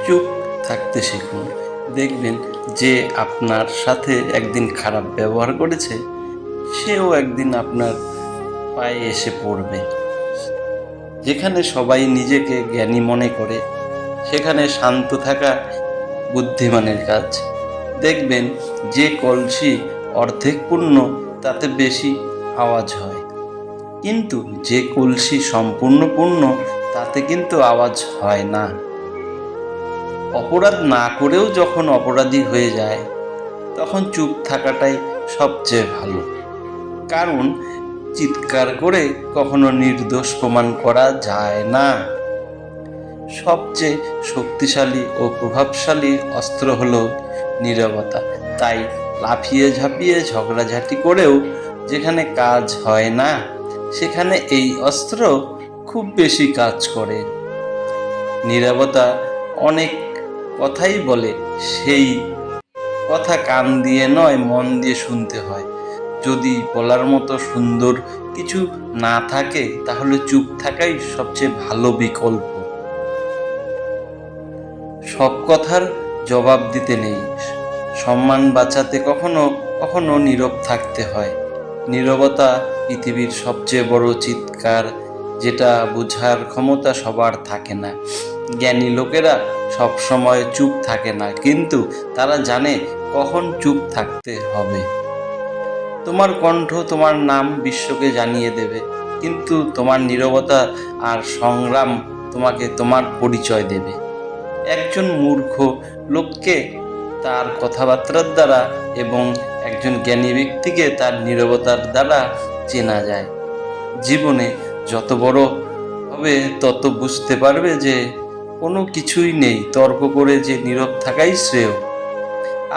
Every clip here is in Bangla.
চুপ থাকতে শিখুন। দেখবেন যে আপনার সাথে একদিন খারাপ ব্যবহার করেছে, সেও একদিন আপনার পায়ে এসে পড়বে। যেখানে সবাই নিজেকে জ্ঞানী মনে করে, সেখানে শান্ত থাকা বুদ্ধিমানের কাজ। দেখবেন যে কলসি অর্ধেক পূর্ণ তাতে বেশি আওয়াজ হয়, কিন্তু যে কলসি সম্পূর্ণ পূর্ণ তাতে কিন্তু আওয়াজ হয় না। অপরাধ না করেও যখন অপরাধী হয়ে যায়, তখন চুপ থাকাটাই সবচেয়ে ভালো। কারণ চিৎকার করে কখনো নির্দোষ প্রমাণ করা যায় না। সবচেয়ে শক্তিশালী ও প্রভাবশালী অস্ত্র হলো নীরবতা। তাই লাফিয়ে ঝাঁপিয়ে ঝগড়াঝাটি করেও যেখানে কাজ হয় না, সেখানে এই অস্ত্র খুব বেশি কাজ করে। নীরবতা অনেক কথাই বলে, সেই কথা কান দিয়ে নয়, মন দিয়ে শুনতে হয়। যদি বলার মতো সুন্দর কিছু না থাকে, তাহলে চুপ থাকাই সবচেয়ে ভালো বিকল্প। সব কথার জবাব দিতে নেই। সম্মান বাঁচাতে কখনো কখনো নীরব থাকতে হয়। নীরবতা পৃথিবীর সবচেয়ে বড় চিৎকার, যেটা বোঝার ক্ষমতা সবার থাকে না। জ্ঞানী লোকেরা সব সময় চুপ থাকে না, কিন্তু তারা জানে কখন চুপ থাকতে হবে। তোমার কণ্ঠ তোমার নাম বিশ্বকে জানিয়ে দেবে, কিন্তু তোমার নীরবতা আর সংগ্রাম তোমাকে তোমার পরিচয় দেবে। একজন মূর্খ লোককে তার কথাবার্তার দ্বারা এবং একজন জ্ঞানী ব্যক্তিকে তার নীরবতার দ্বারা চেনা যায়। জীবনে যত বড় হবে, তত বুঝতে পারবে যে কোনো কিছুই নেই তর্ক করে, যে নীরব থাকাই শ্রেয়।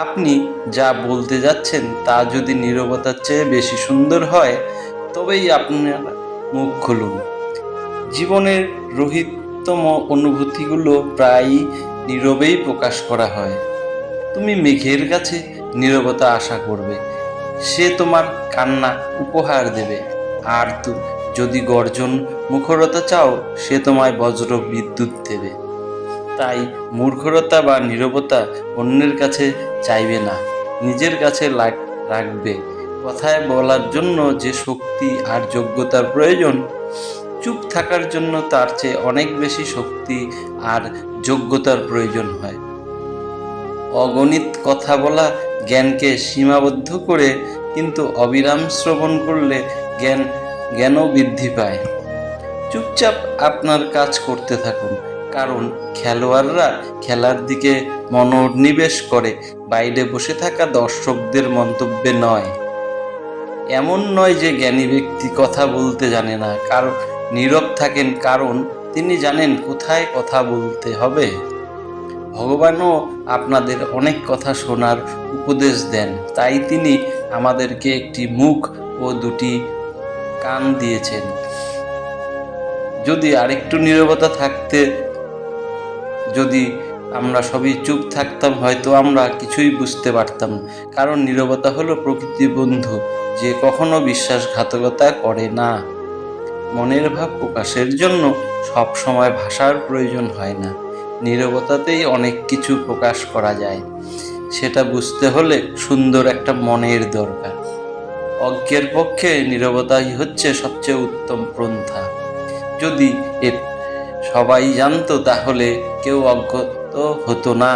আপনি যা বলতে যাচ্ছেন তা যদি নীরবতার চেয়ে বেশি সুন্দর হয়, তবেই আপনার মুখ খুলুন। জীবনের রহিততম অনুভূতিগুলো প্রায়ই নীরবেই প্রকাশ করা হয়। তুমি মেঘের কাছে নীরবতা আশা করবে, সে তোমার কান্না উপহার দেবে। আর যদি গর্জন মুখরতা চাও, সে তোমায় বজ্র বিদ্যুৎ দেবে। তাই মূর্খতা বা নীরবতা অন্যের কাছে চাইবে না, নিজের কাছে রাখবে। কথায় বলার জন্য যে শক্তি আর যোগ্যতার প্রয়োজন, চুপ থাকার জন্য তার চেয়ে অনেক বেশি শক্তি আর যোগ্যতার প্রয়োজন হয়। অগণিত কথা বলা জ্ঞানকে সীমাবদ্ধ করে, কিন্তু অবিরাম শ্রবণ করলে জ্ঞানও বৃদ্ধি পায়। চুপচাপ আপনার কাজ করতে থাকুন, কারণ খেলোয়াড়রা খেলার দিকে মনোনিবেশ করে, বাইরে বসে থাকা দর্শকদের মন্তব্যে নয়। এমন নয় যে জ্ঞানী ব্যক্তি কথা বলতে জানে না, কারণ নীরব থাকেন, কারণ তিনি জানেন কোথায় কথা বলতে হবে। ভগবানও আপনাদের অনেক কথা শোনার উপদেশ দেন, তাই তিনি আমাদেরকে একটি মুখ ও দুটি কান দিয়েছেন। যদি আরেকটু নীরবতা থাকতে, যদি আমরা সবই চুপ থাকতাম, হয়তো আমরা কিছুই বুঝতে পারতাম না। কারণ নীরবতা হলো প্রকৃতির বন্ধু, যে কখনো বিশ্বাসঘাতকতা করে না। মনের ভাব প্রকাশের জন্য সব সময় ভাষার প্রয়োজন হয় না। নীরবতাতেই অনেক কিছু প্রকাশ করা যায়। সেটা বুঝতে হলে সুন্দর একটা মনের দরকার। অজ্ঞের পক্ষে নীরবতাই হচ্ছে সবচেয়ে উত্তম পন্থা। যদি সবাই জানতো, তাহলে কেউ অজ্ঞত হতো না।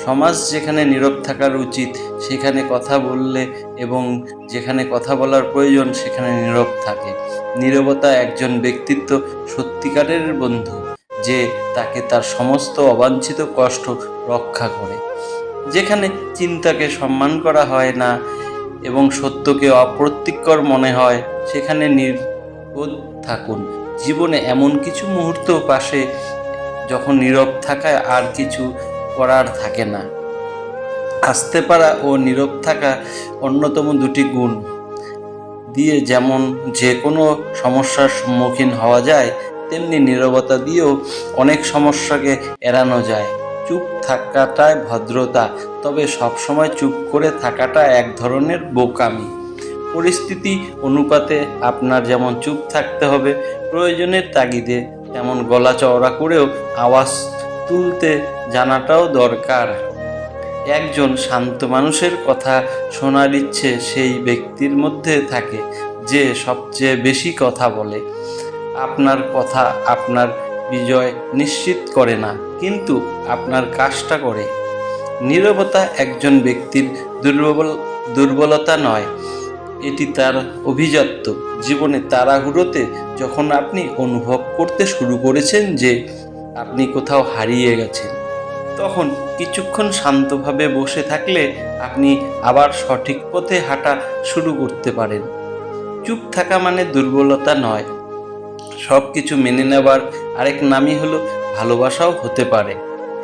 সমাজ যেখানে নীরব থাকার উচিত, সেখানে কথা বললে, এবং যেখানে কথা বলার প্রয়োজন, সেখানে নীরব থাকে। নীরবতা একজন ব্যক্তিত্ব সত্যিকারের বন্ধু, যে তাকে তার সমস্ত অবাঞ্ছিত কষ্ট রক্ষা করে। যেখানে চিন্তাকে সম্মান করা হয় না এবং সত্যকে অপ্রত্যক্ষর মনে হয়, সেখানে নির্বোধ থাকুন। জীবনে এমন কিছু মুহূর্ত পাশে, যখন নীরব থাকায় আর কিছু করার থাকে না। আসতে পারা ও নীরব থাকা অন্যতম দুটি গুণ দিয়ে যেমন যে কোনো সমস্যার সম্মুখীন হওয়া যায়, তেমনি নীরবতা দিয়েও অনেক সমস্যাকে এড়ানো যায়। চুপ থাকাটাই ভদ্রতা, তবে সবসময় চুপ করে থাকাটা এক ধরনের বোকামি। পরিস্থিতি অনুপাতে আপনার যেমন চুপ থাকতে হবে, প্রয়োজনের তাগিদে তেমন গলা চওড়া করেও আওয়াজ তুলতে জানাটাও দরকার। একজন শান্ত মানুষের কথা শোনার ইচ্ছে সেই ব্যক্তির মধ্যে থাকে যে সবচেয়ে বেশি কথা বলে। আপনার কথা আপনার বিজয় নিশ্চিত করে না, কিন্তু আপনার কাজটা করে। নীরবতা একজন ব্যক্তির দুর্বলতা নয়, এটি তার অভিজাত্য। জীবনে তাড়াহুড়োতে যখন আপনি অনুভব করতে শুরু করেছেন যে আপনি কোথাও হারিয়ে গেছেন, তখন কিছুক্ষণ শান্তভাবে বসে থাকলে আপনি আবার সঠিক পথে হাঁটা শুরু করতে পারেন। চুপ থাকা মানে দুর্বলতা নয়, সব কিছু মেনে নেবার আরেক নামই হলো ভালোবাসাও হতে পারে।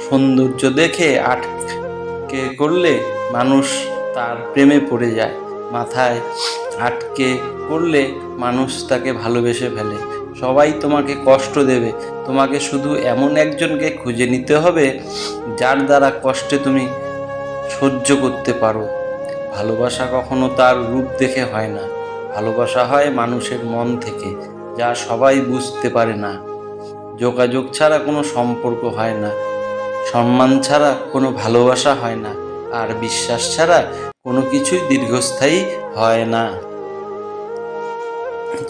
সৌন্দর্য দেখে আটকে করলে মানুষ তার প্রেমে পড়ে যায়, মাথায় আটকে পড়লে মানুষ তাকে ভালোবেসে ফেলে। সবাই তোমাকে কষ্ট দেবে, তোমাকে শুধু এমন একজনকে খুঁজে নিতে হবে যার দ্বারা কষ্টে তুমি সহ্য করতে পারো। ভালোবাসা কখনো তার রূপ দেখে হয় না, ভালোবাসা হয় মানুষের মন থেকে, যা সবাই বুঝতে পারে না। যোগাযোগ ছাড়া কোনো সম্পর্ক হয় না, সম্মান ছাড়া কোনো ভালোবাসা হয় না, আর বিশ্বাস ছাড়া কোনো কিছুই দীর্ঘস্থায়ী হয় না।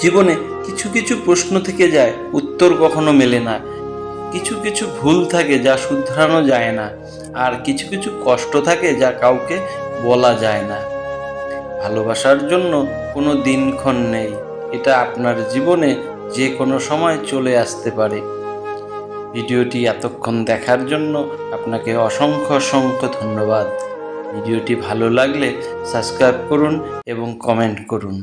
জীবনে কিছু কিছু প্রশ্ন থেকে যায়, উত্তর কখনো মেলে না। কিছু কিছু ভুল থাকে যা শুধরানো যায় না, আর কিছু কিছু কষ্ট থাকে যা কাউকে বলা যায় না। ভালোবাসার জন্য কোনো দিনক্ষণ নেই, এটা আপনার জীবনে যে কোনো সময় চলে আসতে পারে। ভিডিওটি এতক্ষণ দেখার জন্য আপনাকে অসংখ্য অসংখ্য ধন্যবাদ। ভিডিওটি ভালো লাগলে সাবস্ক্রাইব করুন এবং কমেন্ট করুন।